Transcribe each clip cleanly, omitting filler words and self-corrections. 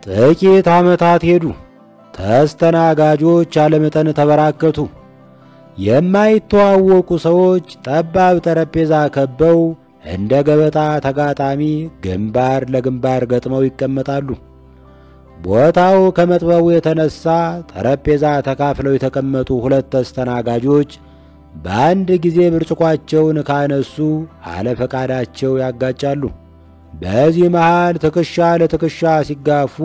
ጥቂት ዓመታት ሄዱ። ተስተናጋጆች ያለመጠን ተበራከቱ። የማይተዋወቁ ሰዎች ጠባብ ጠረጴዛ ከበው እንደ ገበጣ ተጋጣሚ ግንባር ለግንባር ገጥመው ይቀመጣሉ። ቦታው ከመጥበቡ የተነሳ ጠረጴዛ ተካፍለው የተቀመጡ ሁለት ተስተናጋጆች በአንድ ጊዜ ብርጭቋቸውን ካነሱ አለፈቃዳቸው ያጋጫሉ። በዚህ መሃል ትከሻ ለትከሻ ሲጋፉ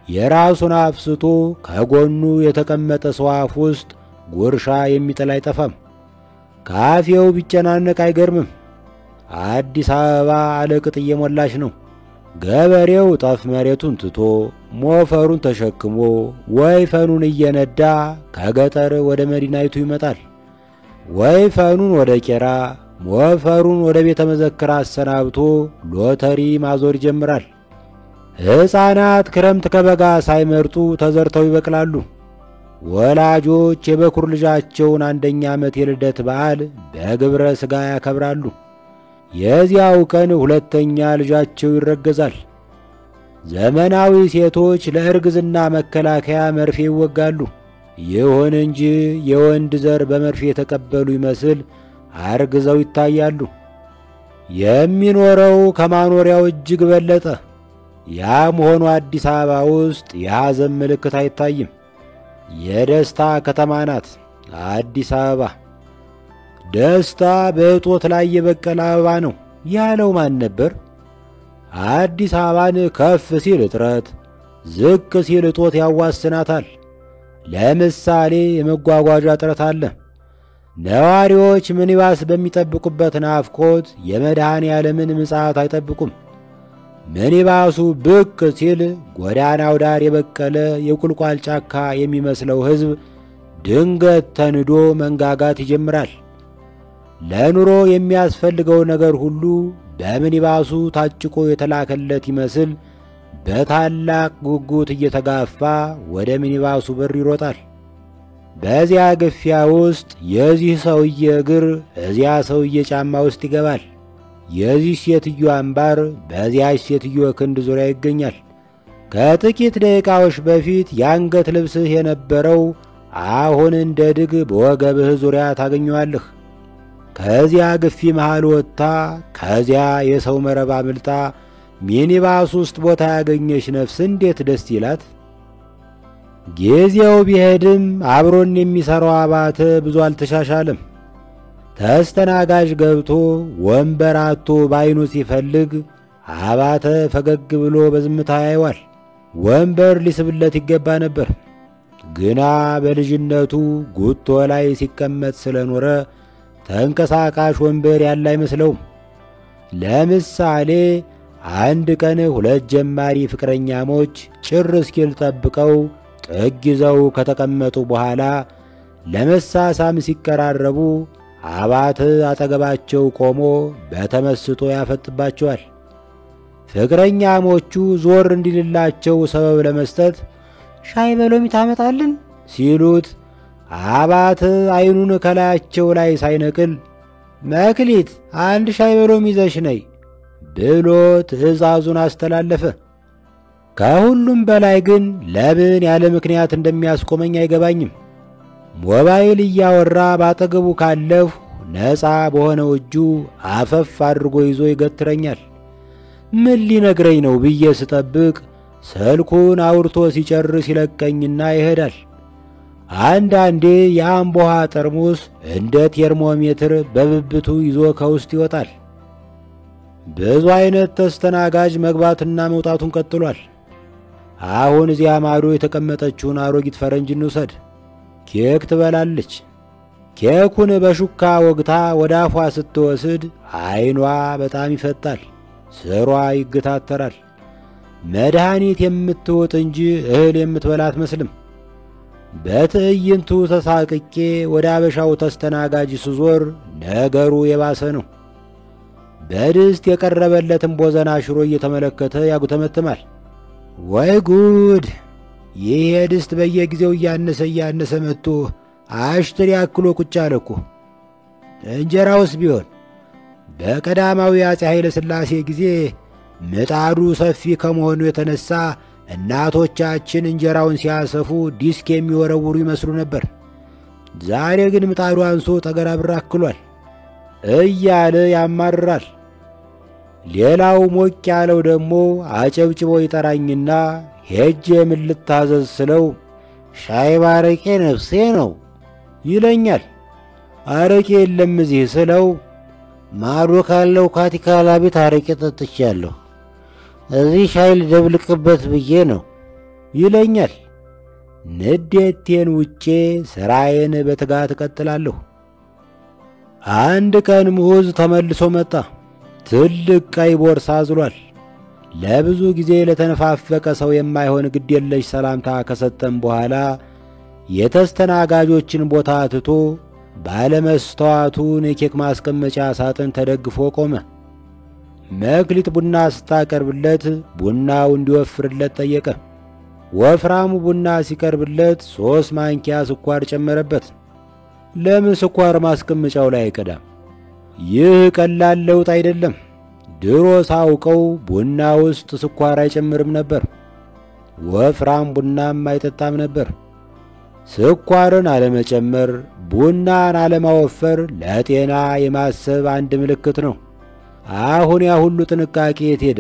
የራሱን አፍስቶ ከጎኑ የተቀመጠ ሰው አፍ ውስጥ ጉርሻ የሚጥል አይጠፋም። ካፌው ቢጨናነቅ አይገርምም። አዲስ አበባ አለቅጥ እየሞላች ነው። ገበሬው ጠፍ መሬቱን ትቶ ሞፈሩን ተሸክሞ ወይፈኑን እየነዳ ከገጠር ወደ መዲናይቱ ይመጣል። ወይፈኑን ወደ ቄራ፣ ሞፈሩን ወደ ቤተ መዘክር አሰናብቶ ሎተሪ ማዞር ይጀምራል። ሕፃናት ክረምት ከበጋ ሳይመርጡ ተዘርተው ይበቅላሉ። ወላጆች የበኩር ልጃቸውን 1ኛ ዓመት የልደት በዓል በግብረ ሥጋ ያከብራሉ። የዚያው ቀን 2ኛ ልጃቸው ይረገዛል። ዘመናዊ ሴቶች ለእርግዝና መከላከያ መርፌ ይወጋሉ። ይሁን እንጂ የወንድ ዘር በመርፌ የተቀበሉ ይመስል አርግዘው ይታያሉ። የሚኖረው ከማኖሪያው እጅግ በለጠ። ያም ሆኖ አዲስ አበባ ውስጥ የሐዘን ምልክት አይታይም። የደስታ ከተማ ናት አዲስ አበባ። ደስታ በእጦት ላይ የበቀለ አበባ ነው ያለው ማን ነበር? አዲስ አበባን ከፍ ሲል እጥረት፣ ዝቅ ሲል እጦት ያዋስናታል። ለምሳሌ የመጓጓዣ እጥረት አለ። ነዋሪዎች ሚኒባስ በሚጠብቁበት ናፍቆት የመድኃኔ ዓለምን ምጽአት አይጠብቁም። ሚኒባሱ ብቅ ሲል ጎዳናው ዳር የበቀለ የቁልቋል ጫካ የሚመስለው ሕዝብ ድንገት ተንዶ መንጋጋት ይጀምራል። ለኑሮ የሚያስፈልገው ነገር ሁሉ በሚኒባሱ ታጭቆ የተላከለት ይመስል በታላቅ ጉጉት እየተጋፋ ወደ ሚኒባሱ በር ይሮጣል። በዚያ ግፊያ ውስጥ የዚህ ሰውዬ እግር እዚያ ሰውዬ ጫማ ውስጥ ይገባል። የዚህ ሴትዮ አምባር በዚያች ሴትዮ ክንድ ዙሪያ ይገኛል። ከጥቂት ደቂቃዎች በፊት የአንገት ልብስህ የነበረው አሁን እንደ ድግ በወገብህ ዙሪያ ታገኘዋለህ። ከዚያ ግፊ መሃል ወጥታ ከዚያ የሰው መረብ አምልጣ ሚኒባስ ውስጥ ቦታ ያገኘች ነፍስ እንዴት ደስ ይላት! ጊዜው ቢሄድም አብሮን የሚሠራው አባተ ብዙ አልተሻሻለም። ተስተናጋጅ ገብቶ ወንበር አጥቶ ባይኑ ሲፈልግ አባተ ፈገግ ብሎ በዝምታ ያየዋል። ወንበር ሊስብለት ይገባ ነበር፣ ግና በልጅነቱ ጉቶ ላይ ሲቀመጥ ስለኖረ ተንቀሳቃሽ ወንበር ያለ አይመስለውም። ለምሳሌ አንድ ቀን 2 ጀማሪ ፍቅረኛሞች ጭር እስኪል ጠብቀው ጥግ ይዘው ከተቀመጡ በኋላ ለመሳሳም ሲቀራረቡ አባተ አጠገባቸው ቆሞ በተመስጦ ያፈጥባቸዋል። ፍቅረኛሞቹ ዞር እንዲልላቸው ሰበብ ለመስጠት ሻይ በሎሚ ታመጣልን ሲሉት አባተ አይኑን ከላያቸው ላይ ሳይነቅል መክሊት 1 ሻይ በሎሚ ይዘሽ ነይ ብሎ ትዕዛዙን አስተላለፈ። ከሁሉም በላይ ግን ለምን ያለ ምክንያት እንደሚያስቆመኝ አይገባኝም። ሞባይል እያወራ ባጠገቡ ካለሁ ነፃ በሆነው እጁ አፈፍ አድርጎ ይዞ ይገትረኛል። ምን ሊነግረኝ ነው ብዬ ስጠብቅ ስልኩን አውርቶ ሲጨርስ ይለቀኝና ይሄዳል። አንዳንዴ የአምቦሃ ጠርሙስ እንደ ቴርሞሜትር በብብቱ ይዞ ከውስጥ ይወጣል። ብዙ አይነት ተስተናጋጅ መግባትና መውጣቱን ቀጥሏል። አሁን እዚያ ማዶ የተቀመጠችውን አሮጊት ፈረንጅ እንውሰድ። ኬክ ትበላለች። ኬኩን በሹካ ወግታ ወደ አፏ ስትወስድ አይኗ በጣም ይፈጣል፣ ስሯ ይገታተራል። መድኃኒት የምትውጥ እንጂ እህል የምትበላ አትመስልም። በትዕይንቱ ተሳቅቄ ወደ አበሻው ተስተናጋጅ ስዞር ነገሩ የባሰ ነው። በድስት የቀረበለትን ቦዘና ሽሮ እየተመለከተ ያጉተመትማል። ወይ ጉድ! ይህ ድስት በየጊዜው እያነሰ መጥቶ አሽትር ያክሎ ቁጭ አለ እኮ። እንጀራውስ ቢሆን በቀዳማዊ አፄ ኃይለ ሥላሴ ጊዜ ምጣዱ ሰፊ ከመሆኑ የተነሳ እናቶቻችን እንጀራውን ሲያሰፉ ዲስክ የሚወረውሩ ይመስሉ ነበር። ዛሬ ግን ምጣዱ አንሶ ተገራብራ አክሏል እያለ ያማርራል። ሌላው ሞቅ ያለው ደግሞ አጨብጭቦ ይጠራኝና ሄጄ ምን ልታዘዝ ስለው ሻይ ባረቄ ነፍሴ ነው ይለኛል። አረቄ የለም እዚህ ስለው ማዶ ካለው ካቲካላ ቤት አረቄ ጠጥቻለሁ፣ እዚህ ሻይ ልደብልቅበት ብዬ ነው ይለኛል። ንዴቴን ውጬ ሥራዬን በትጋት እቀጥላለሁ። አንድ ቀን ሙዝ ተመልሶ መጣ። ትልቅ ቀይ ቦርሳ አዝሏል። ለብዙ ጊዜ ለተነፋፈቀ ሰው የማይሆን ግዴለሽ ሰላምታ ከሰጠም በኋላ የተስተናጋጆችን ቦታ ትቶ ባለመስተዋቱን የኬክ ማስቀመጫ ሳጥን ተደግፎ ቆመ። መክሊት ቡና ስታቀርብለት ቡናው እንዲወፍርለት ጠየቀ። ወፍራሙ ቡና ሲቀርብለት 3 ማንኪያ ስኳር ጨመረበት። ለምን ስኳር ማስቀመጫው ላይ አይቀዳም? ይህ ቀላል ለውጥ አይደለም። ድሮ ሳውቀው ቡና ውስጥ ስኳር አይጨምርም ነበር። ወፍራም ቡናም አይጠጣም ነበር። ስኳርን አለመጨመር፣ ቡናን አለማወፈር ለጤና የማሰብ አንድ ምልክት ነው። አሁን ያ ሁሉ ጥንቃቄ የት ሄደ?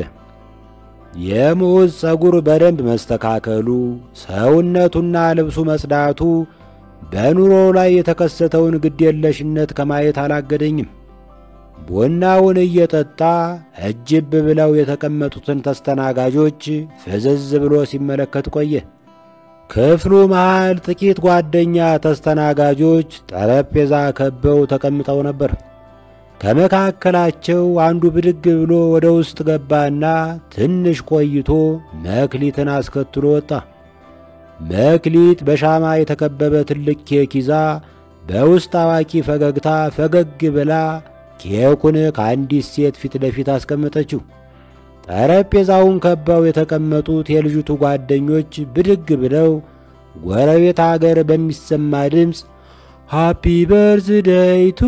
የሙዝ ጸጉር በደንብ መስተካከሉ፣ ሰውነቱና ልብሱ መጽዳቱ በኑሮ ላይ የተከሰተውን ግዴለሽነት ከማየት አላገደኝም። ቡናውን እየጠጣ እጅብ ብለው የተቀመጡትን ተስተናጋጆች ፍዝዝ ብሎ ሲመለከት ቆየ። ክፍሉ መሃል ጥቂት ጓደኛ ተስተናጋጆች ጠረጴዛ ከበው ተቀምጠው ነበር። ከመካከላቸው አንዱ ብድግ ብሎ ወደ ውስጥ ገባና ትንሽ ቆይቶ መክሊትን አስከትሎ ወጣ። መክሊት በሻማ የተከበበ ትልቅ ኬክ ይዛ በውስጥ አዋቂ ፈገግታ ፈገግ ብላ ኬኩን ከአንዲት ሴት ፊት ለፊት አስቀመጠችው። ጠረጴዛውን ከበው የተቀመጡት የልጅቱ ጓደኞች ብድግ ብለው ጎረቤት አገር በሚሰማ ድምፅ ሃፒ በርዝዴይ ቱ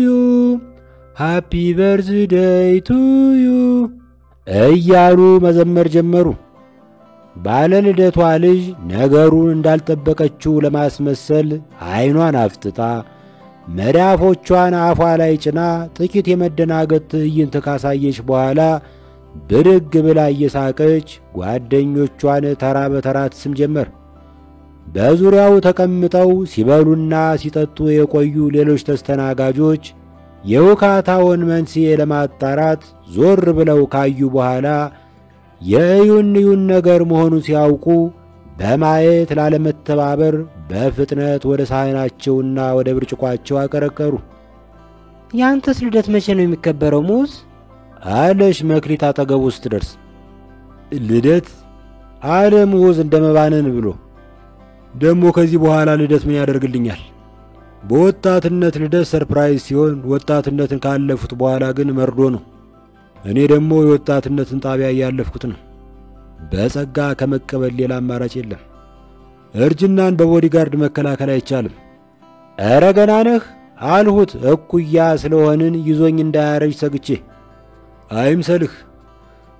ዩ፣ ሃፒ በርዝዴይ ቱ ዩ እያሉ መዘመር ጀመሩ። ባለልደቷ ልጅ ነገሩን እንዳልጠበቀችው ለማስመሰል ዓይኗን አፍጥጣ መዳፎቿን አፏ ላይ ጭና ጥቂት የመደናገጥ ትዕይንት ካሳየች በኋላ ብድግ ብላ እየሳቀች ጓደኞቿን ተራ በተራ ትስም ጀመር። በዙሪያው ተቀምጠው ሲበሉና ሲጠጡ የቆዩ ሌሎች ተስተናጋጆች የውካታውን መንስኤ ለማጣራት ዞር ብለው ካዩ በኋላ የእዩን ነገር መሆኑን ሲያውቁ በማየት ላለመተባበር በፍጥነት ወደ ሳህናቸውና ወደ ብርጭቋቸው አቀረቀሩ። ያንተስ ልደት መቼ ነው የሚከበረው ሙዝ? አለሽ መክሊት አጠገቡ ስትደርስ። ልደት አለ ሙዝ እንደመባነን ብሎ። ደሞ ከዚህ በኋላ ልደት ምን ያደርግልኛል? በወጣትነት ልደት ሰርፕራይዝ ሲሆን ወጣትነትን ካለፉት በኋላ ግን መርዶ ነው። እኔ ደግሞ የወጣትነትን ጣቢያ እያለፍኩት ነው። በጸጋ ከመቀበል ሌላ አማራጭ የለም። እርጅናን በቦዲጋርድ መከላከል አይቻልም። ኧረ ገና ነህ አልሁት እኩያ ስለሆንን ይዞኝ እንዳያረጅ ሰግቼ። አይምሰልህ፣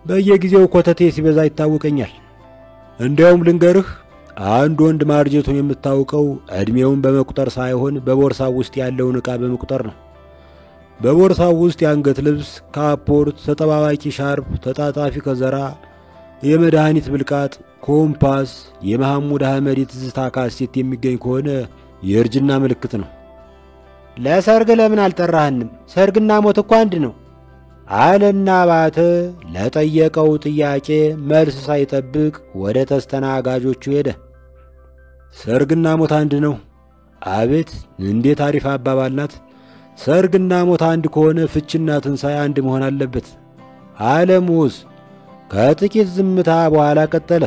በየጊዜው ኮተቴ ሲበዛ ይታወቀኛል። እንዲያውም ልንገርህ፣ አንድ ወንድ ማርጀቱን የምታውቀው ዕድሜውን በመቁጠር ሳይሆን በቦርሳው ውስጥ ያለውን ዕቃ በመቁጠር ነው። በቦርሳው ውስጥ የአንገት ልብስ፣ ካፖርት፣ ተጠባባቂ ሻርፕ፣ ተጣጣፊ ከዘራ፣ የመድኃኒት ብልቃጥ፣ ኮምፓስ፣ የመሐሙድ አህመድ የትዝታ ካሴት የሚገኝ ከሆነ የእርጅና ምልክት ነው። ለሰርግ ለምን አልጠራህንም? ሰርግና ሞት እኮ አንድ ነው አለና ባተ ለጠየቀው ጥያቄ መልስ ሳይጠብቅ ወደ ተስተናጋጆቹ ሄደ። ሰርግና ሞት አንድ ነው? አቤት እንዴት አሪፍ አባባል ናት! ሰርግና ሞት አንድ ከሆነ ፍችና ትንሣኤ አንድ መሆን አለበት አለ ሙዝ። ከጥቂት ዝምታ በኋላ ቀጠለ።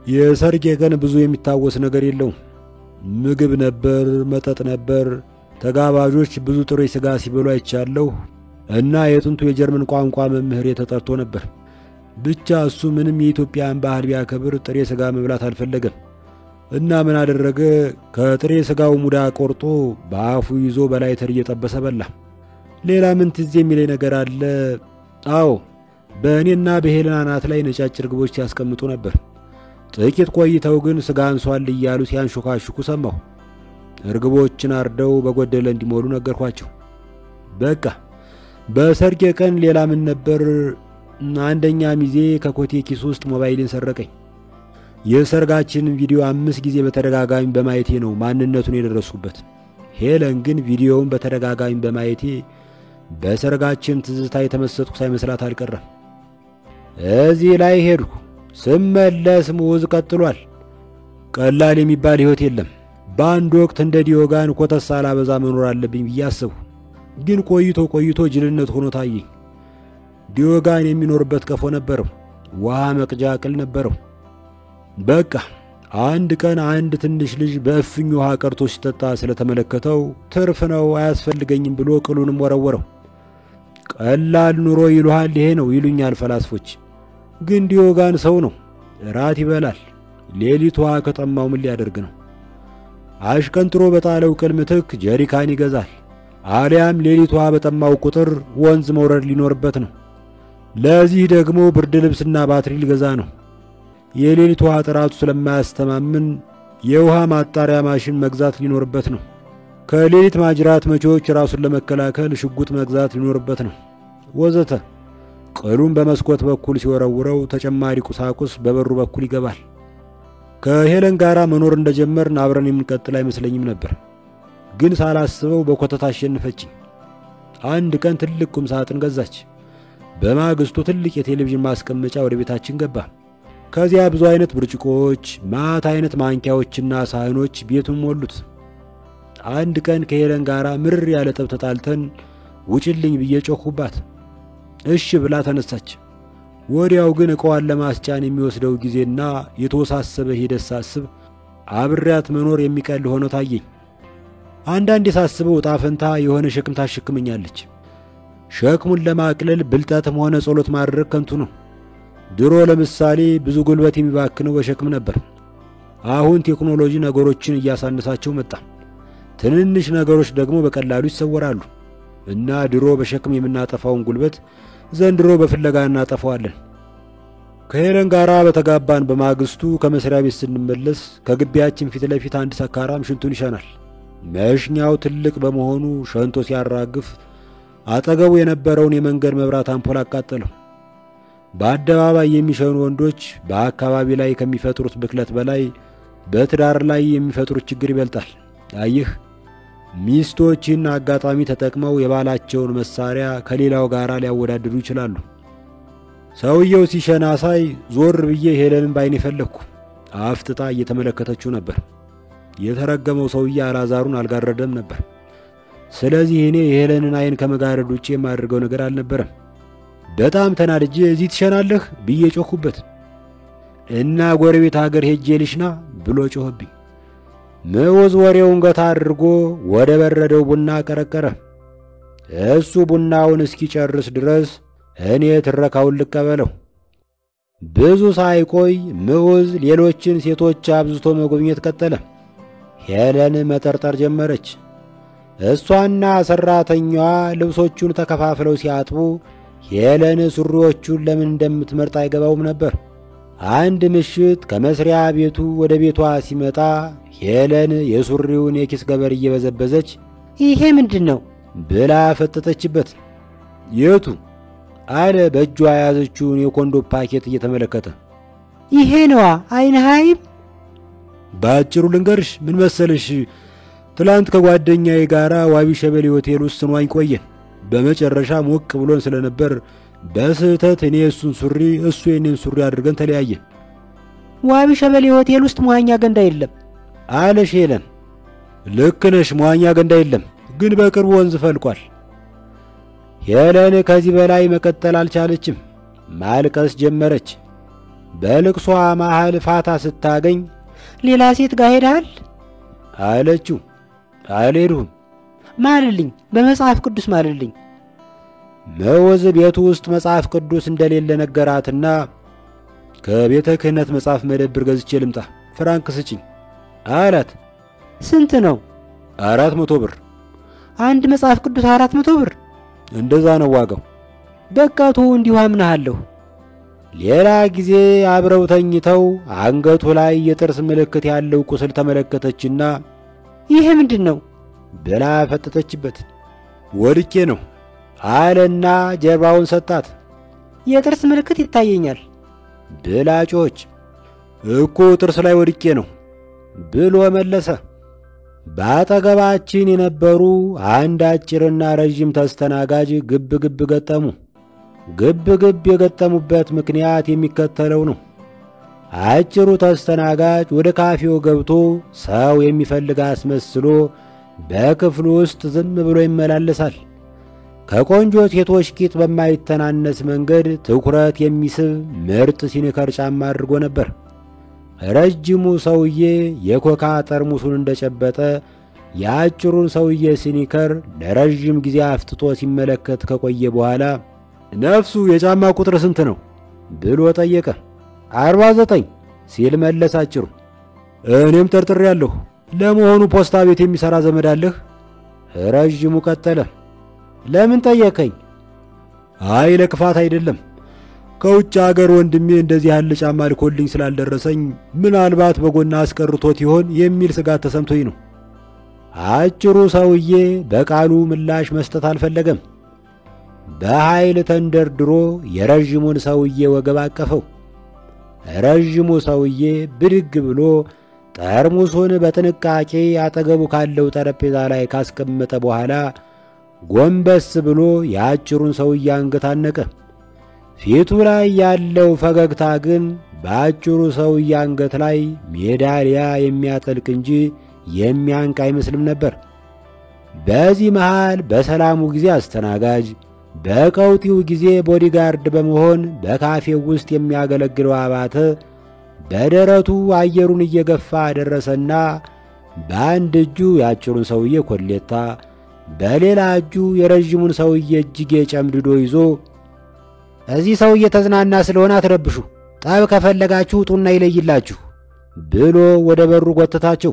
የሰርጌ ቀን ብዙ የሚታወስ ነገር የለውም። ምግብ ነበር፣ መጠጥ ነበር። ተጋባዦች ብዙ ጥሬ ሥጋ ሲበሉ አይቻለሁ እና የጥንቱ የጀርመን ቋንቋ መምህር ተጠርቶ ነበር። ብቻ እሱ ምንም የኢትዮጵያን ባህል ቢያከብር ጥሬ ሥጋ መብላት አልፈለገም እና ምን አደረገ? ከጥሬ ሥጋው ሙዳ ቆርጦ በአፉ ይዞ በላይተር እየጠበሰ በላ። ሌላ ምን ትዝ የሚለኝ ነገር አለ? አዎ፣ በእኔና በሄለን አናት ላይ ነጫጭ ርግቦች ሲያስቀምጡ ነበር። ጥቂት ቆይተው ግን ስጋ አንሷል እያሉ ሲያንሾካሹኩ ሰማሁ። እርግቦችን አርደው በጎደለ እንዲሞሉ ነገርኳቸው። በቃ በሰርጌ ቀን ሌላ ምን ነበር? አንደኛ ሚዜ ከኮቴ ኪስ ውስጥ ሞባይልን ሰረቀኝ። የሰርጋችንን ቪዲዮ 5 ጊዜ በተደጋጋሚ በማየቴ ነው ማንነቱን የደረስኩበት። ሄለን ግን ቪዲዮውን በተደጋጋሚ በማየቴ በሰርጋችን ትዝታ የተመሰጥኩ ሳይመስላት አልቀረም። እዚህ ላይ ሄድኩ። ስመለስ ሙዝ ቀጥሏል። ቀላል የሚባል ሕይወት የለም። በአንድ ወቅት እንደ ዲዮጋን ኮተሳ ላበዛ መኖር አለብኝ ብዬ አሰብኩ። ግን ቆይቶ ጅልነት ሆኖ ታየኝ። ዲዮጋን የሚኖርበት ቀፎ ነበረው። ውሃ መቅጃ ቅል ነበረው። በቃ አንድ ቀን አንድ ትንሽ ልጅ በእፍኝ ውሃ ቀርቶ ሲጠጣ ስለተመለከተው ትርፍ ነው አያስፈልገኝም ብሎ ቅሉንም ወረወረው። ቀላል ኑሮ ይሉሃል ይሄ ነው ይሉኛል ፈላስፎች። ግን ዲዮጋን ሰው ነው። ራት ይበላል። ሌሊት ውሃ ከጠማው ምን ሊያደርግ ነው? አሽቀንጥሮ በጣለው ቅል ምትክ ጀሪካን ይገዛል። አሊያም ሌሊት ውሃ በጠማው ቁጥር ወንዝ መውረድ ሊኖርበት ነው። ለዚህ ደግሞ ብርድ ልብስና ባትሪ ሊገዛ ነው። የሌሊት ውሃ ጥራቱ ስለማያስተማምን የውሃ ማጣሪያ ማሽን መግዛት ሊኖርበት ነው። ከሌሊት ማጅራት መቼዎች ራሱን ለመከላከል ሽጉጥ መግዛት ሊኖርበት ነው፣ ወዘተ። ቅሉን በመስኮት በኩል ሲወረውረው ተጨማሪ ቁሳቁስ በበሩ በኩል ይገባል። ከሄለን ጋር መኖር እንደጀመርን አብረን የምንቀጥል አይመስለኝም ነበር። ግን ሳላስበው በኮተታ አሸነፈችኝ። አንድ ቀን ትልቅ ቁም ሳጥን ገዛች። በማግስቱ ትልቅ የቴሌቪዥን ማስቀመጫ ወደ ቤታችን ገባ። ከዚያ ብዙ አይነት ብርጭቆዎች፣ ማት አይነት ማንኪያዎችና ሳህኖች ቤቱን ሞሉት። አንድ ቀን ከሄለን ጋር ምርር ያለ ጠብ ተጣልተን ውጭልኝ ብዬ ጮኽኩባት። እሺ ብላ ተነሳች። ወዲያው ግን ዕቃዋን ለማስጫን የሚወስደው ጊዜና የተወሳሰበ ሂደት ሳስብ አብሬያት መኖር የሚቀል ሆኖ ታየኝ። አንዳንዴ ሳስበው ዕጣ ፈንታ የሆነ ሸክም ታሸክመኛለች። ሸክሙን ለማቅለል ብልጠትም ሆነ ጸሎት ማድረግ ከንቱ ነው። ድሮ ለምሳሌ ብዙ ጉልበት የሚባክነው በሸክም ነበር። አሁን ቴክኖሎጂ ነገሮችን እያሳነሳቸው መጣ። ትንንሽ ነገሮች ደግሞ በቀላሉ ይሰወራሉ እና ድሮ በሸክም የምናጠፋውን ጉልበት ዘንድሮ በፍለጋ እናጠፋዋለን። ከሄለን ጋራ በተጋባን በማግስቱ ከመስሪያ ቤት ስንመለስ ከግቢያችን ፊት ለፊት አንድ ሰካራም ሽንቱን ይሸናል። መሽኛው ትልቅ በመሆኑ ሸንቶ ሲያራግፍ አጠገቡ የነበረውን የመንገድ መብራት አምፖል አቃጠለው። በአደባባይ የሚሸኑ ወንዶች በአካባቢ ላይ ከሚፈጥሩት ብክለት በላይ በትዳር ላይ የሚፈጥሩት ችግር ይበልጣል። አየህ፣ ሚስቶችን አጋጣሚ ተጠቅመው የባላቸውን መሳሪያ ከሌላው ጋር ሊያወዳድሩ ይችላሉ። ሰውየው ሲሸና ሳይ ዞር ብዬ ሄለንን ባይኔ ፈለግኩ። አፍጥጣ እየተመለከተችው ነበር። የተረገመው ሰውዬ አላዛሩን አልጋረደም ነበር። ስለዚህ እኔ የሄለንን አይን ከመጋረድ ውጪ የማድርገው ነገር አልነበረም። በጣም ተናድጄ እዚህ ትሸናለህ ብዬ ጮኹበት እና ጎረቤት ሀገር ሄጄ ልሽና ብሎ ጮኸብኝ። ምውዝ ወሬውን ገታ አድርጎ ወደ በረደው ቡና ቀረቀረ። እሱ ቡናውን እስኪጨርስ ድረስ እኔ ትረካውን ልቀበለው። ብዙ ሳይቆይ ምውዝ ሌሎችን ሴቶች አብዝቶ መጎብኘት ቀጠለ። ሄለን መጠርጠር ጀመረች። እሷና ሰራተኛዋ ልብሶቹን ተከፋፍለው ሲያጥቡ ሄለን ሱሪዎቹን ለምን እንደምትመርጥ አይገባውም ነበር። አንድ ምሽት ከመስሪያ ቤቱ ወደ ቤቷ ሲመጣ ሄለን የሱሪውን የኪስ ገበር እየበዘበዘች ይሄ ምንድነው ብላ ፈጠጠችበት። የቱ አለ በእጇ ያዘችውን የኮንዶ ፓኬት እየተመለከተ። ይሄ ነዋ አይንሃይም። ባጭሩ ልንገርሽ ምን መሰለሽ፣ ትላንት ከጓደኛዬ ጋራ ዋቢ ሸበሌ ሆቴል ውስጥ ስንዋኝ ቆየን። በመጨረሻ ሞቅ ብሎን ስለነበር በስህተት እኔ እሱን ሱሪ እሱ የኔን ሱሪ አድርገን ተለያየን። ዋቢ ሸበሌ ሆቴል ውስጥ መዋኛ ገንዳ የለም አለሽ ሄለን። ልክ ነሽ፣ መዋኛ ገንዳ የለም፣ ግን በቅርቡ ወንዝ ፈልቋል። ሄለን ከዚህ በላይ መቀጠል አልቻለችም። ማልቀስ ጀመረች። በልቅሷ መሃል ፋታ ስታገኝ ሌላ ሴት ጋር ሄዳል አለችው። አልሄድኩም። ማልልኝ፣ በመጽሐፍ ቅዱስ ማልልኝ። ምውዝ ቤቱ ውስጥ መጽሐፍ ቅዱስ እንደሌለ ነገራትና ከቤተ ክህነት መጽሐፍ መደብር ገዝቼ ልምጣ፣ ፍራንክ ስጪኝ አላት። ስንት ነው? 400 ብር። አንድ መጽሐፍ ቅዱስ 400 ብር? እንደዛ ነው ዋጋው። በቃ ተው፣ እንዲሁ አምናለሁ። ሌላ ጊዜ አብረው ተኝተው አንገቱ ላይ የጥርስ ምልክት ያለው ቁስል ተመለከተችና ይሄ ምንድነው ብላ ፈጠጠችበት። ወድቄ ነው አለና ጀርባውን ሰጣት። የጥርስ ምልክት ይታየኛል ብላ ጮኸች። እኮ ጥርስ ላይ ወድቄ ነው ብሎ መለሰ። በአጠገባችን የነበሩ አንድ አጭርና ረዥም ተስተናጋጅ ግብ ግብ ገጠሙ። ግብ ግብ የገጠሙበት ምክንያት የሚከተለው ነው። አጭሩ ተስተናጋጅ ወደ ካፌው ገብቶ ሰው የሚፈልግ አስመስሎ በክፍሉ ውስጥ ዝም ብሎ ይመላለሳል። ከቆንጆ ሴቶች ቂጥ በማይተናነስ መንገድ ትኩረት የሚስብ ምርጥ ሲኒከር ጫማ አድርጎ ነበር። ረጅሙ ሰውዬ የኮካ ጠርሙሱን እንደጨበጠ የአጭሩን ሰውዬ ሲኒከር ለረጅም ጊዜ አፍጥጦ ሲመለከት ከቆየ በኋላ ነፍሱ የጫማ ቁጥር ስንት ነው ብሎ ጠየቀ። 49 ሲል መለስ አጭሩ። እኔም ጠርጥሬያለሁ። ለመሆኑ ፖስታ ቤት የሚሰራ ዘመድ አለህ? ረጅሙ ቀጠለ። ለምን ጠየቀኝ? አይ ለክፋት አይደለም። ከውጭ አገር ወንድሜ እንደዚህ ያለ ጫማ ልኮልኝ ስላልደረሰኝ ምናልባት በጎና አስቀርቶት ይሆን የሚል ስጋት ተሰምቶኝ ነው። አጭሩ ሰውዬ በቃሉ ምላሽ መስጠት አልፈለገም። በኃይል ተንደርድሮ የረዥሙን ሰውዬ ወገብ አቀፈው። ረዥሙ ሰውዬ ብድግ ብሎ ጠርሙሱን በጥንቃቄ አጠገቡ ካለው ጠረጴዛ ላይ ካስቀመጠ በኋላ ጎንበስ ብሎ የአጭሩን ሰውዬ አንገት አነቀ። ፊቱ ላይ ያለው ፈገግታ ግን በአጭሩ ሰውዬ አንገት ላይ ሜዳሊያ የሚያጠልቅ እንጂ የሚያንቅ አይመስልም ነበር። በዚህ መሃል በሰላሙ ጊዜ አስተናጋጅ፣ በቀውጢው ጊዜ ቦዲጋርድ በመሆን በካፌው ውስጥ የሚያገለግለው አባተ በደረቱ አየሩን እየገፋ ደረሰና በአንድ እጁ የአጭሩን ሰውዬ ኮሌታ በሌላ እጁ የረዥሙን ሰውዬ እጅጌ ጨምድዶ ይዞ እዚህ ሰውዬ ተዝናና ስለሆነ አትረብሹ፣ ጠብ ከፈለጋችሁ ጡና ይለይላችሁ ብሎ ወደ በሩ ጎተታቸው።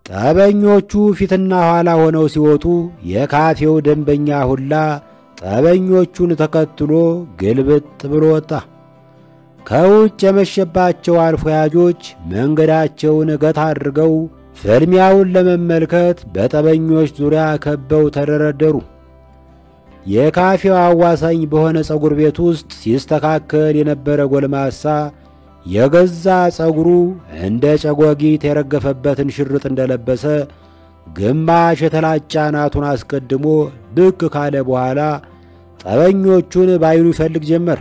ጠበኞቹ ፊትና ኋላ ሆነው ሲወጡ የካፌው ደንበኛ ሁላ ጠበኞቹን ተከትሎ ግልብጥ ብሎ ወጣ። ከውጭ የመሸባቸው አልፎ ያጆች መንገዳቸውን ገታ አድርገው ፍልሚያውን ለመመልከት በጠበኞች ዙሪያ ከበው ተደረደሩ። የካፌው አዋሳኝ በሆነ ጸጉር ቤት ውስጥ ሲስተካከል የነበረ ጎልማሳ የገዛ ጸጉሩ እንደ ጨጓጊት የረገፈበትን ሽርጥ እንደለበሰ ግማሽ የተላጫ ናቱን አስቀድሞ ብቅ ካለ በኋላ ጠበኞቹን ባይኑ ይፈልግ ጀመር።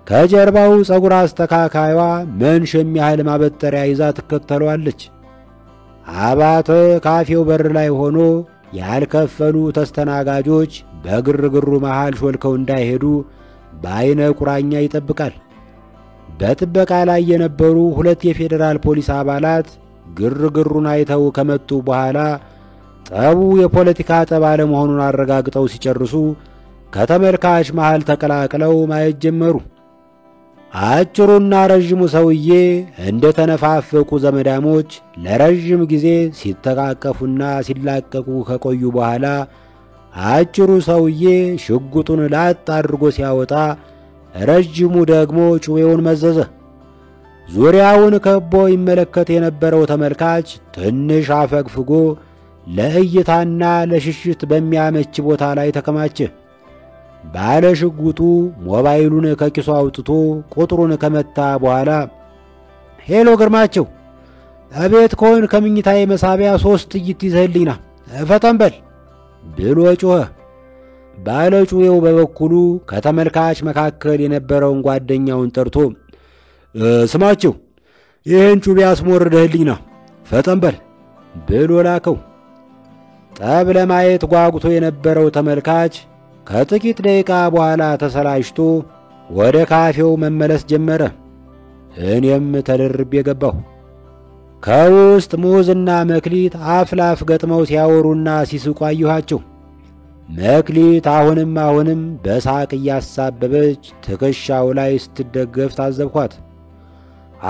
ከጀርባው ጸጉር አስተካካይዋ መንሽ የሚያህል ማበጠሪያ ይዛ ትከተለዋለች። አባተ ካፌው በር ላይ ሆኖ ያልከፈሉ ተስተናጋጆች በግርግሩ መሃል ሾልከው እንዳይሄዱ በአይነ ቁራኛ ይጠብቃል። በጥበቃ ላይ የነበሩ 2 የፌዴራል ፖሊስ አባላት ግርግሩን አይተው ከመጡ በኋላ ጠቡ የፖለቲካ ጠብ አለመሆኑን አረጋግጠው ሲጨርሱ ከተመልካች መሃል ተቀላቅለው ማየት ጀመሩ። አጭሩና ረዥሙ ሰውዬ እንደ ተነፋፈቁ ዘመዳሞች ለረዥም ጊዜ ሲተቃቀፉና ሲላቀቁ ከቆዩ በኋላ አጭሩ ሰውዬ ሽጉጡን ላጥ አድርጎ ሲያወጣ ረዥሙ ደግሞ ጩቤውን መዘዘ። ዙሪያውን ከቦ ይመለከት የነበረው ተመልካች ትንሽ አፈግፍጎ ለእይታና ለሽሽት በሚያመች ቦታ ላይ ተከማቸ። ባለ ሽጉጡ ሞባይሉን ከኪሱ አውጥቶ ቁጥሩን ከመታ በኋላ ሄሎ ግርማቸው፣ አቤት ከሆን ከምኝታዬ መሳቢያ 3 ጥይት ይዘህልኝና ፈጠን በል ብሎ ጮኸ። ባለ ጩቤው በበኩሉ ከተመልካች መካከል የነበረውን ጓደኛውን ጠርቶ ስማቸው፣ ይህን ጩቤ አስሞርደህልኝና ፈጠን በል ብሎ ላከው። ጠብ ለማየት ጓጉቶ የነበረው ተመልካች ከጥቂት ደቂቃ በኋላ ተሰላችቶ ወደ ካፌው መመለስ ጀመረ። እኔም ተደርቤ ገባሁ። ከውስጥ ሙዝና መክሊት አፍ ላፍ ገጥመው ሲያወሩና ሲስቁ አየኋቸው። መክሊት አሁንም በሳቅ እያሳበበች ትከሻው ላይ ስትደገፍ ታዘብኳት።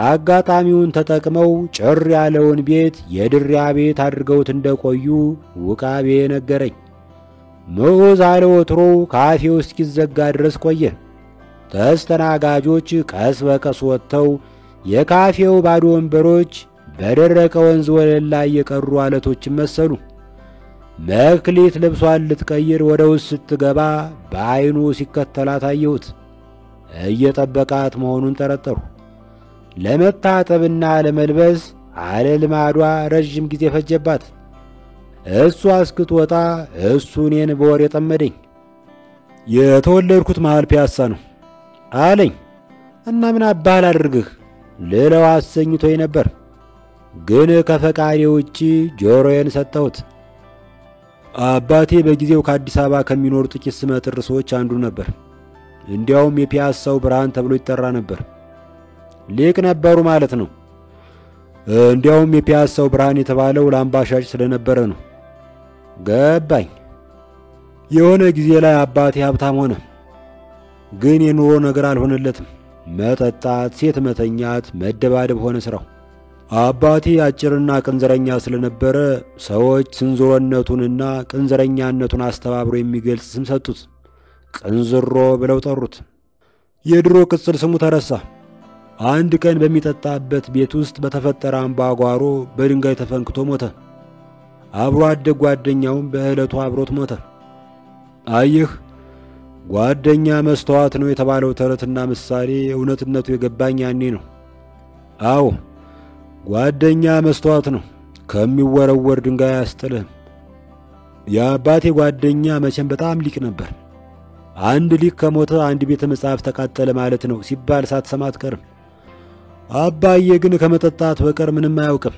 አጋጣሚውን ተጠቅመው ጭር ያለውን ቤት የድሪያ ቤት አድርገውት እንደቆዩ ውቃቤ ነገረኝ። ሙዝ አለ ወትሮ ካፌው እስኪዘጋ ድረስ ቆየ። ተስተናጋጆች ቀስ በቀስ ወጥተው የካፌው ባዶ ወንበሮች በደረቀ ወንዝ ወለል ላይ የቀሩ አለቶችን መሰሉ። መክሊት ልብሷን ልትቀይር ወደ ውስጥ ስትገባ በዐይኑ ሲከተላት አየሁት። እየጠበቃት መሆኑን ጠረጠሩ። ለመታጠብና ለመልበስ አለ ልማዷ ረዥም ጊዜ ፈጀባት። እሷ እስክትወጣ እሱ እኔን በወሬ ጠመደኝ። የተወለድኩት መሃል ፒያሳ ነው አለኝ። እና ምን አባህል አድርግህ ልለው አሰኝቶኝ ነበር፣ ግን ከፈቃዴ ውጪ ጆሮዬን ሰጠሁት። አባቴ በጊዜው ከአዲስ አበባ ከሚኖሩ ጥቂት ስመጥር ሰዎች አንዱ ነበር። እንዲያውም የፒያሳው ብርሃን ተብሎ ይጠራ ነበር። ሊቅ ነበሩ ማለት ነው። እንዲያውም የፒያሳው ብርሃን የተባለው ላምባሻጭ ስለነበረ ነው። ገባኝ። የሆነ ጊዜ ላይ አባቴ ሀብታም ሆነ፣ ግን የኑሮ ነገር አልሆነለትም። መጠጣት፣ ሴት መተኛት፣ መደባደብ ሆነ ሥራው። አባቴ አጭርና ቅንዝረኛ ስለነበረ ሰዎች ስንዝሮነቱንና ቅንዝረኛነቱን አስተባብሮ የሚገልጽ ስም ሰጡት። ቅንዝሮ ብለው ጠሩት። የድሮ ቅጽል ስሙ ተረሳ። አንድ ቀን በሚጠጣበት ቤት ውስጥ በተፈጠረ አምባጓሮ በድንጋይ ተፈንክቶ ሞተ። አብሮ አደግ ጓደኛውም በዕለቱ አብሮት ሞተ። አየህ፣ ጓደኛ መስተዋት ነው የተባለው ተረትና ምሳሌ እውነትነቱ የገባኝ ያኔ ነው። አዎ፣ ጓደኛ መስተዋት ነው፣ ከሚወረወር ድንጋይ አያስጥልህም። የአባቴ ጓደኛ መቼም በጣም ሊቅ ነበር። አንድ ሊቅ ከሞተ አንድ ቤተ መጽሐፍ ተቃጠለ ማለት ነው ሲባል ሳትሰማ አትቀርም። አባዬ ግን ከመጠጣት በቀር ምንም አያውቅም።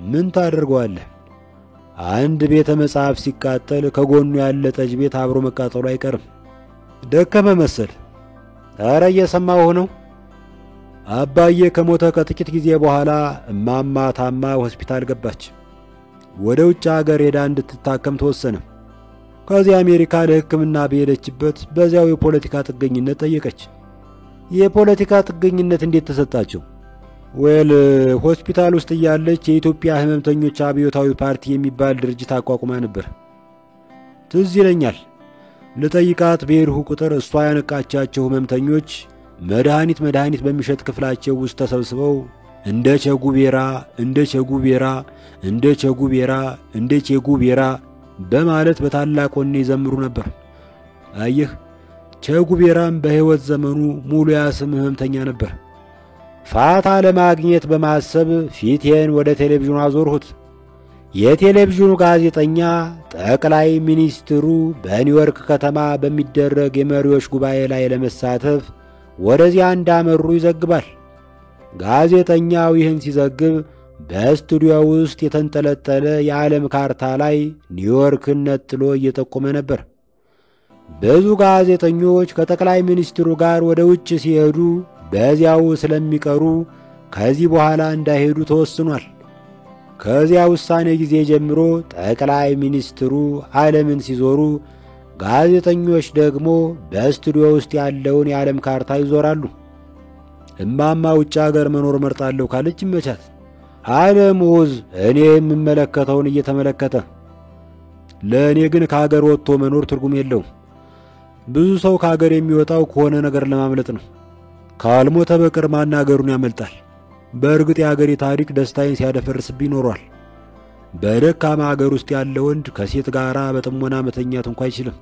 ምን ታደርገዋለህ? አንድ ቤተ መጽሐፍ ሲቃጠል ከጎኑ ያለ ጠጅ ቤት አብሮ መቃጠሉ አይቀርም። ደከመ መሰል። ኧረ እየሰማሁ ነው። አባዬ ከሞተ ከጥቂት ጊዜ በኋላ እማማ ታማ ሆስፒታል ገባች። ወደ ውጭ አገር ሄዳ እንድትታከም ተወሰነ። ከዚህ አሜሪካ ለሕክምና በሄደችበት በዚያው የፖለቲካ ጥገኝነት ጠየቀች። የፖለቲካ ጥገኝነት እንዴት ተሰጣቸው? ሆስፒታል ውስጥ እያለች የኢትዮጵያ ሕመምተኞች አብዮታዊ ፓርቲ የሚባል ድርጅት አቋቁማ ነበር። ትዝ ይለኛል። ልጠይቃት በሄድሁ ቁጥር እሷ ያነቃቻቸው ሕመምተኞች መድኃኒት በሚሸጥ ክፍላቸው ውስጥ ተሰብስበው እንደ ቸጉቤራ እንደ ቸጉቤራ እንደ ቸጉቤራ እንደ ቸጉቤራ በማለት በታላቅ ወኔ ይዘምሩ ነበር። አየህ፣ ቸጉቤራም በሕይወት ዘመኑ ሙሉ የአስም ሕመምተኛ ነበር። ፋታ ለማግኘት በማሰብ ፊቴን ወደ ቴሌቪዥኑ አዞርሁት። የቴሌቪዥኑ ጋዜጠኛ ጠቅላይ ሚኒስትሩ በኒውዮርክ ከተማ በሚደረግ የመሪዎች ጉባኤ ላይ ለመሳተፍ ወደዚያ እንዳመሩ ይዘግባል። ጋዜጠኛው ይህን ሲዘግብ በስቱዲዮ ውስጥ የተንጠለጠለ የዓለም ካርታ ላይ ኒውዮርክን ነጥሎ እየጠቆመ ነበር። ብዙ ጋዜጠኞች ከጠቅላይ ሚኒስትሩ ጋር ወደ ውጭ ሲሄዱ በዚያው ስለሚቀሩ ከዚህ በኋላ እንዳይሄዱ ተወስኗል። ከዚያ ውሳኔ ጊዜ ጀምሮ ጠቅላይ ሚኒስትሩ ዓለምን ሲዞሩ፣ ጋዜጠኞች ደግሞ በስቱዲዮ ውስጥ ያለውን የዓለም ካርታ ይዞራሉ። እማማ ውጭ አገር መኖር መርጣለሁ ካለች ይመቻት። ዓለም ሕዝብ እኔ የምመለከተውን እየተመለከተ፣ ለእኔ ግን ከአገር ወጥቶ መኖር ትርጉም የለውም። ብዙ ሰው ከአገር የሚወጣው ከሆነ ነገር ለማምለጥ ነው። ካልሞተ በቀር ማን አገሩን ያመልጣል? በእርግጥ የአገሬ ታሪክ ደስታዬን ሲያደፈርስብኝ ኖሯል። በደካማ አገር ውስጥ ያለ ወንድ ከሴት ጋር በጥሞና መተኛት እንኳ አይችልም።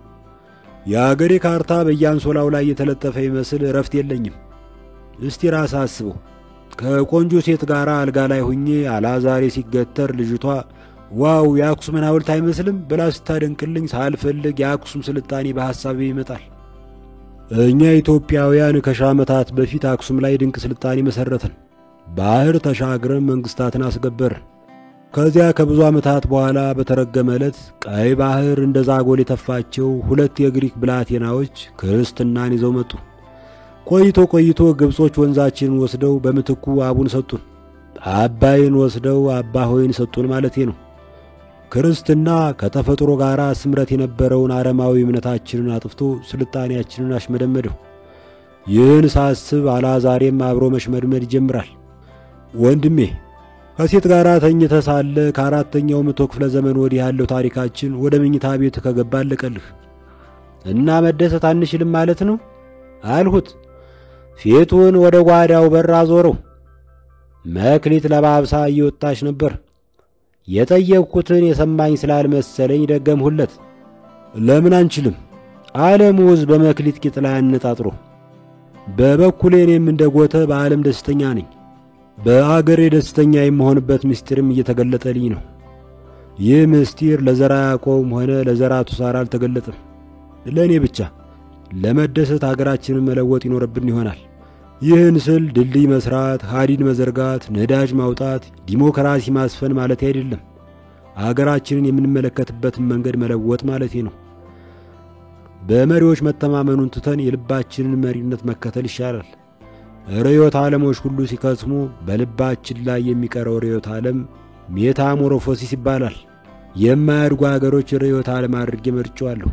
የአገሬ ካርታ በየአንሶላው ላይ የተለጠፈ ይመስል እረፍት የለኝም። እስቲ ራስህ አስበው። ከቆንጆ ሴት ጋር አልጋ ላይ ሁኜ አላዛሬ ሲገተር ልጅቷ ዋው የአክሱምን ሐውልት አይመስልም ብላ ስታደንቅልኝ ሳልፈልግ የአክሱም ስልጣኔ በሐሳቤ ይመጣል። እኛ ኢትዮጵያውያን ከሺህ ዓመታት በፊት አክሱም ላይ ድንቅ ስልጣኔ መሰረትን። ባህር ተሻግረን መንግስታትን አስገበርን። ከዚያ ከብዙ ዓመታት በኋላ በተረገመ ዕለት ቀይ ባህር እንደ ዛጎል የተፋቸው ሁለት የግሪክ ብላቴናዎች ክርስትናን ይዘው መጡ። ቆይቶ ግብጾች ወንዛችንን ወስደው በምትኩ አቡን ሰጡን። አባይን ወስደው አባ ሆይን ሰጡን ማለቴ ነው። ክርስትና ከተፈጥሮ ጋር ስምረት የነበረውን አረማዊ እምነታችንን አጥፍቶ ስልጣኔያችንን አሽመደመደው። ይህን ሳስብ አላዛሬም አብሮ መሽመድመድ ይጀምራል። ወንድሜ ከሴት ጋር ተኝተህ ሳለ ከአራተኛው መቶ ክፍለ ዘመን ወዲህ ያለው ታሪካችን ወደ መኝታ ቤት ከገባ አለቀልህ እና መደሰት አንችልም ማለት ነው አልሁት። ፊቱን ወደ ጓዳው በር አዞረው። መክሊት ለባብሳ እየወጣች ነበር። የጠየቅኩትን የሰማኝ ስላልመሰለኝ ደገምሁለት። ለምን አንችልም አለ ሙዝ በመክሊት ቂጥ ላይ አነጣጥሮ። በበኩሌ እኔም እንደ ጎተ በዓለም ደስተኛ ነኝ። በአገሬ ደስተኛ የምሆንበት ምስጢርም እየተገለጠልኝ ነው። ይህ ምስጢር ለዘራ ያዕቆብም ሆነ ለዘራ ቱሳራ አልተገለጠም። ለእኔ ብቻ ለመደሰት አገራችንን መለወጥ ይኖርብን ይሆናል። ይህን ስል ድልድይ መስራት፣ ሐዲድ መዘርጋት፣ ነዳጅ ማውጣት፣ ዲሞክራሲ ማስፈን ማለት አይደለም። አገራችንን የምንመለከትበትን መንገድ መለወጥ ማለት ነው። በመሪዎች መተማመኑን ትተን የልባችንን መሪነት መከተል ይሻላል። ርዕዮተ ዓለሞች ሁሉ ሲከስሙ በልባችን ላይ የሚቀረው ርዕዮተ ዓለም ሜታሞሮፎሲስ ይባላል። የማያድጉ አገሮች ርዕዮተ ዓለም አድርጌ መርጬዋለሁ።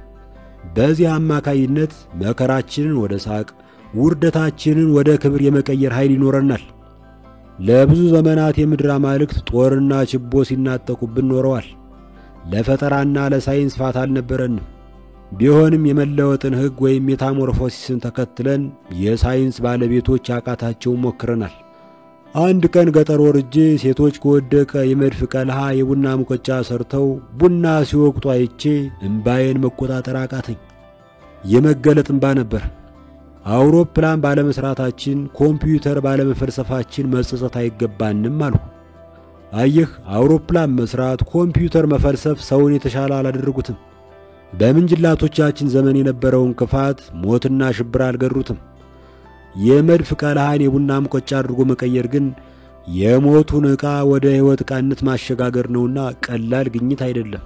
በዚህ አማካይነት መከራችንን ወደ ሳቅ፣ ውርደታችንን ወደ ክብር የመቀየር ኃይል ይኖረናል። ለብዙ ዘመናት የምድር አማልክት ጦርና ችቦ ሲናጠቁብን ኖረዋል። ለፈጠራና ለሳይንስ ፋታ አልነበረንም። ቢሆንም የመለወጥን ሕግ ወይም ሜታሞርፎሲስን ተከትለን የሳይንስ ባለቤቶች ያቃታቸውን ሞክረናል። አንድ ቀን ገጠር ወርጄ ሴቶች ከወደቀ የመድፍ ቀልሃ የቡና ሙቀጫ ሰርተው ቡና ሲወቅጡ አይቼ እምባዬን መቆጣጠር አቃተኝ። የመገለጥ እምባ ነበር። አውሮፕላን ባለመስራታችን፣ ኮምፒውተር ባለመፈልሰፋችን መጸጸት አይገባንም አልሁ። አየህ፣ አውሮፕላን መስራት፣ ኮምፒውተር መፈልሰፍ ሰውን የተሻለ አላደረጉትም። በምንጅላቶቻችን ዘመን የነበረውን ክፋት፣ ሞትና ሽብር አልገሩትም። የመድፍ ቀልሃን የቡና ሙቀጫ አድርጎ መቀየር ግን የሞቱን ዕቃ ወደ ሕይወት ዕቃነት ማሸጋገር ነውና ቀላል ግኝት አይደለም።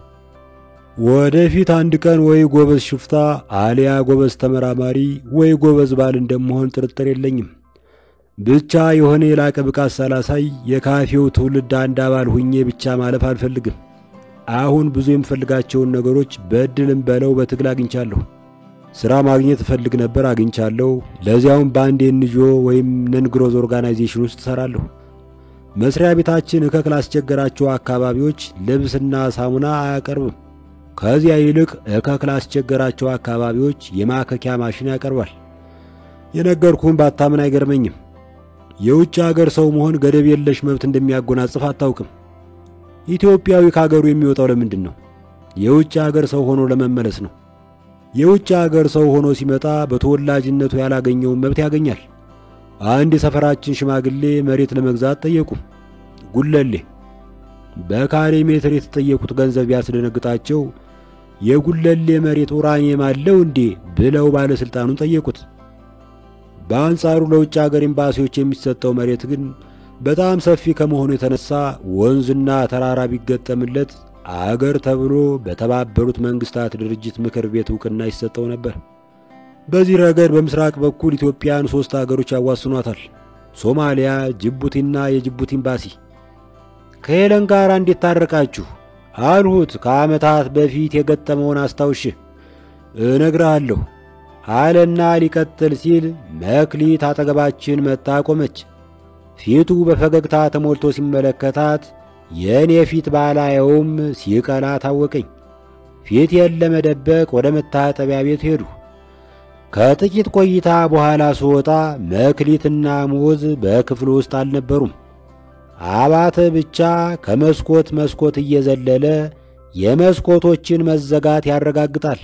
ወደፊት አንድ ቀን ወይ ጎበዝ ሽፍታ አሊያ ጎበዝ ተመራማሪ ወይ ጎበዝ ባል እንደምሆን ጥርጥር የለኝም። ብቻ የሆነ የላቀ ብቃት ሳላሳይ የካፌው ትውልድ አንድ አባል ሁኜ ብቻ ማለፍ አልፈልግም። አሁን ብዙ የምፈልጋቸውን ነገሮች በእድልም በለው በትግል አግኝቻለሁ። ሥራ ማግኘት እፈልግ ነበር፣ አግኝቻለሁ። ለዚያውም በአንድ ኤንጂኦ ወይም ነንግሮዝ ኦርጋናይዜሽን ውስጥ እሰራለሁ። መስሪያ ቤታችን እከክ ላስቸገራቸው አካባቢዎች ልብስና ሳሙና አያቀርብም። ከዚያ ይልቅ እከክ ላስቸገራቸው አካባቢዎች የማከኪያ ማሽን ያቀርባል። የነገርኩህን ባታምን አይገርመኝም። የውጭ አገር ሰው መሆን ገደብ የለሽ መብት እንደሚያጎናጽፍ አታውቅም። ኢትዮጵያዊ ከአገሩ የሚወጣው ለምንድን ነው? የውጭ አገር ሰው ሆኖ ለመመለስ ነው። የውጭ አገር ሰው ሆኖ ሲመጣ በተወላጅነቱ ያላገኘውን መብት ያገኛል። አንድ የሰፈራችን ሽማግሌ መሬት ለመግዛት ጠየቁ። ጉለሌ በካሬ ሜትር የተጠየቁት ገንዘብ ቢያስደነግጣቸው የጉለሌ መሬት ኡራኒየም አለው እንዴ ብለው ባለስልጣኑን ጠየቁት። በአንጻሩ ለውጭ አገር ኤምባሲዎች የሚሰጠው መሬት ግን በጣም ሰፊ ከመሆኑ የተነሳ ወንዝና ተራራ ቢገጠምለት አገር ተብሎ በተባበሩት መንግስታት ድርጅት ምክር ቤት ዕውቅና ይሰጠው ነበር። በዚህ ረገድ በምስራቅ በኩል ኢትዮጵያን 3 አገሮች ያዋስኗታል። ሶማሊያ፣ ጅቡቲና የጅቡቲ ኤምባሲ። ከሄለን ጋር እንዴት ታረቃችሁ አልሁት። ከዓመታት በፊት የገጠመውን አስታውሽ እነግርሃለሁ አለና ሊቀጥል ሲል መክሊት አጠገባችን መጣ ቆመች። ፊቱ በፈገግታ ተሞልቶ ሲመለከታት የኔ ፊት ባላየውም ሲቀላ ታወቀኝ። ፊቴን ለመደበቅ ወደ መታጠቢያ ቤት ሄዱ። ከጥቂት ቆይታ በኋላ ስወጣ መክሊትና ሙዝ በክፍሉ ውስጥ አልነበሩም። አባተ ብቻ ከመስኮት መስኮት እየዘለለ የመስኮቶችን መዘጋት ያረጋግጣል።